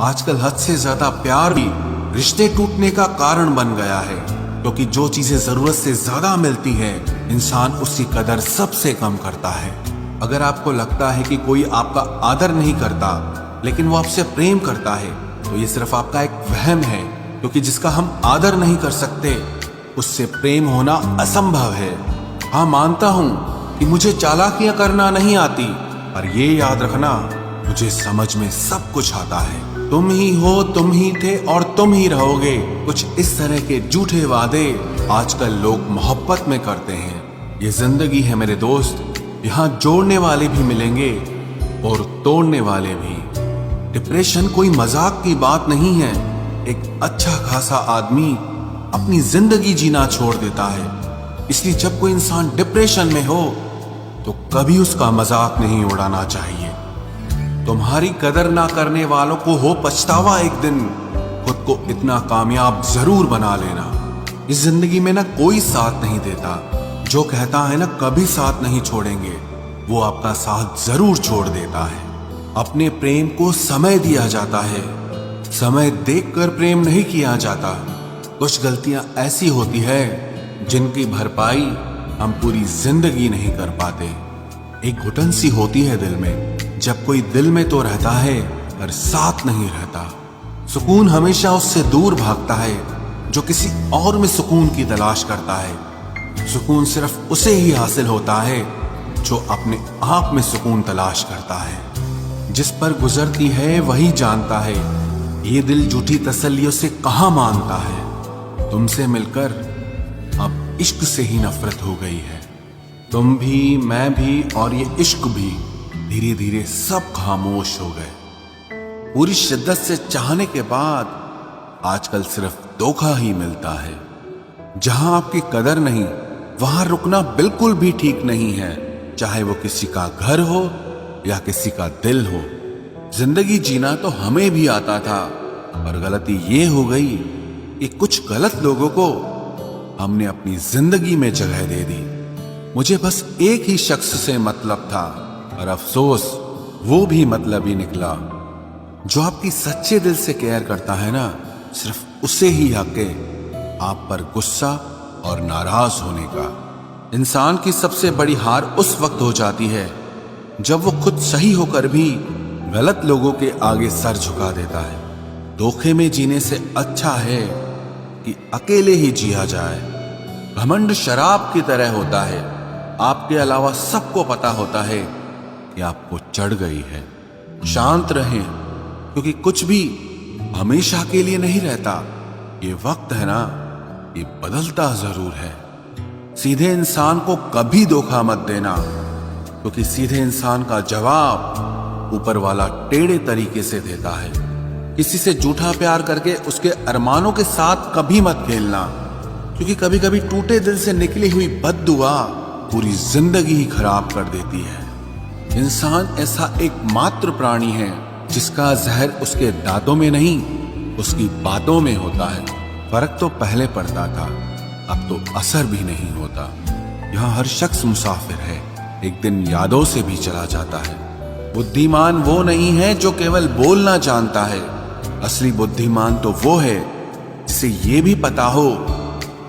आजकल हद से ज्यादा प्यार भी रिश्ते टूटने का कारण बन गया है, क्योंकि जो चीजें जरूरत से ज्यादा मिलती है इंसान उसकी कदर सबसे कम करता है। अगर आपको लगता है कि कोई आपका आदर नहीं करता लेकिन वो आपसे प्रेम करता है तो ये सिर्फ आपका एक वहम है, क्योंकि जिसका हम आदर नहीं कर सकते उससे प्रेम होना असंभव है। हाँ, मानता हूं कि मुझे चालाकियां करना नहीं आती, पर ये याद रखना मुझे समझ में सब कुछ आता है। तुम ही हो, तुम ही थे और तुम ही रहोगे, कुछ इस तरह के झूठे वादे आजकल लोग मोहब्बत में करते हैं। ये जिंदगी है मेरे दोस्त, यहाँ जोड़ने वाले भी मिलेंगे और तोड़ने वाले भी। डिप्रेशन कोई मजाक की बात नहीं है। एक अच्छा खासा आदमी अपनी जिंदगी जीना छोड़ देता है। इसलिए जब कोई इंसान डिप्रेशन में हो तो कभी उसका मजाक नहीं उड़ाना चाहिए। तुम्हारी कदर ना करने वालों को हो पछतावा एक दिन, खुद को इतना कामयाब जरूर बना लेना। इस जिंदगी में ना कोई साथ नहीं देता, जो कहता है ना कभी साथ नहीं छोड़ेंगे, वो आपका साथ जरूर छोड़ देता है। अपने प्रेम को समय दिया जाता है, समय देखकर प्रेम नहीं किया जाता। कुछ गलतियां ऐसी होती है जिनकी भरपाई हम पूरी जिंदगी नहीं कर पाते। एक घुटन सी होती है दिल में, जब कोई दिल में तो रहता है पर साथ नहीं रहता। सुकून हमेशा उससे दूर भागता है जो किसी और में सुकून की तलाश करता है। सुकून सिर्फ उसे ही हासिल होता है जो अपने आप में सुकून तलाश करता है। जिस पर गुजरती है वही जानता है, ये दिल झूठी तसल्लियों से कहां मानता है। तुमसे मिलकर अब इश्क से ही नफरत हो गई है। तुम भी, मैं भी और ये इश्क भी धीरे धीरे सब खामोश हो गए। पूरी शिद्दत से चाहने के बाद आजकल सिर्फ धोखा ही मिलता है। जहां आपकी कदर नहीं वहां रुकना बिल्कुल भी ठीक नहीं है, चाहे वो किसी का घर हो या किसी का दिल हो। जिंदगी जीना तो हमें भी आता था, पर गलती ये हो गई कि कुछ गलत लोगों को हमने अपनी जिंदगी में जगह दे दी। मुझे बस एक ही शख्स से मतलब था, और अफसोस वो भी मतलब ही निकला। जो आपकी सच्चे दिल से केयर करता है ना, सिर्फ उसे ही हक है आप पर गुस्सा और नाराज होने का। इंसान की सबसे बड़ी हार उस वक्त हो जाती है जब वो खुद सही होकर भी गलत लोगों के आगे सर झुका देता है। धोखे में जीने से अच्छा है कि अकेले ही जिया जाए। घमंड शराब की तरह होता है, आपके अलावा सबको पता होता है कि आपको चढ़ गई है। शांत रहें, क्योंकि कुछ भी हमेशा के लिए नहीं रहता। ये वक्त है ना, ये बदलता जरूर है। सीधे इंसान को कभी धोखा मत देना, क्योंकि सीधे इंसान का जवाब ऊपर वाला टेढ़े तरीके से देता है। किसी से झूठा प्यार करके उसके अरमानों के साथ कभी मत खेलना, क्योंकि कभी कभी टूटे दिल से निकली हुई बद्दुआ पूरी जिंदगी ही खराब कर देती है। इंसान ऐसा एकमात्र प्राणी है जिसका जहर उसके दांतों में नहीं, उसकी बातों में होता है। फर्क तो पहले पड़ता था, अब तो असर भी नहीं होता। यहाँ हर शख्स मुसाफिर है, एक दिन यादों से भी चला जाता है। बुद्धिमान वो नहीं है जो केवल बोलना जानता है, असली बुद्धिमान तो वो है जिसे ये भी पता हो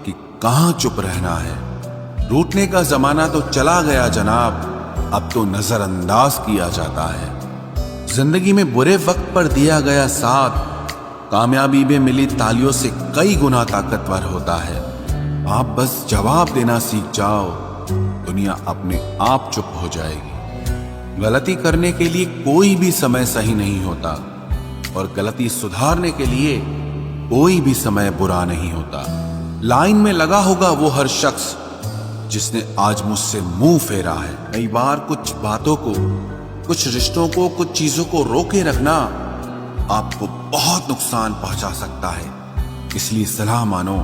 कि कहाँ चुप रहना है। रूठने का जमाना तो चला गया जनाब, अब तो नजरअंदाज किया जाता है। जिंदगी में बुरे वक्त पर दिया गया साथ कामयाबी में मिली तालियों से कई गुना ताकतवर होता है। आप बस जवाब देना सीख जाओ, दुनिया अपने आप चुप हो जाएगी। गलती करने के लिए कोई भी समय सही नहीं होता, और गलती सुधारने के लिए कोई भी समय बुरा नहीं होता। लाइन में लगा होगा वो हर शख्स जिसने आज मुझसे मुंह फेरा है। कई बार कुछ बातों को, कुछ रिश्तों को, कुछ चीजों को रोके रखना आपको बहुत नुकसान पहुंचा सकता है। इसलिए सलाह मानो,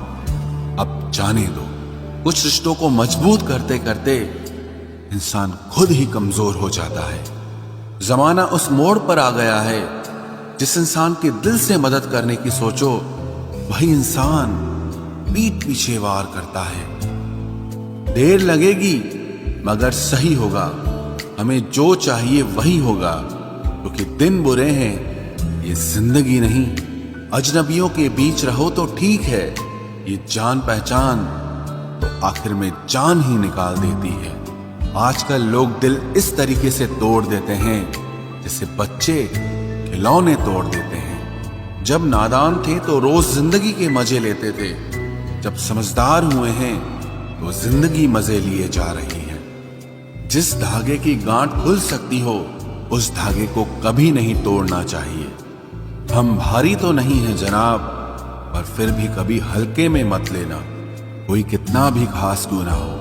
अब जाने दो। कुछ रिश्तों को मजबूत करते करते इंसान खुद ही कमजोर हो जाता है। जमाना उस मोड़ पर आ गया है, जिस इंसान के दिल से मदद करने की सोचो वही इंसान पीठ पीछे वार करता है। देर लगेगी मगर सही होगा, हमें जो चाहिए वही होगा, क्योंकि दिन बुरे हैं ये जिंदगी नहीं। अजनबियों के बीच रहो तो ठीक है, ये जान पहचान तो आखिर में जान ही निकाल देती है। आजकल लोग दिल इस तरीके से तोड़ देते हैं जैसे बच्चे खिलौने तोड़ देते हैं। जब नादान थे तो रोज जिंदगी के मजे लेते थे, जब समझदार हुए हैं तो जिंदगी मजे लिए जा रही है। जिस धागे की गांठ खुल सकती हो उस धागे को कभी नहीं तोड़ना चाहिए। हम भारी तो नहीं है जनाब, पर फिर भी कभी हल्के में मत लेना। कोई कितना भी खास क्यों ना हो,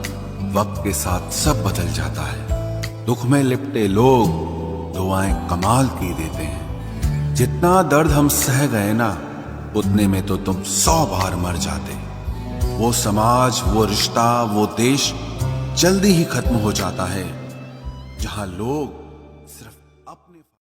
वक्त के साथ सब बदल जाता है। दुख में लिपटे लोग दुआएं कमाल की देते हैं। जितना दर्द हम सह गए ना, उतने में तो तुम 100 बार मर जाते। वो समाज, वो रिश्ता, वो देश जल्दी ही खत्म हो जाता है जहां लोग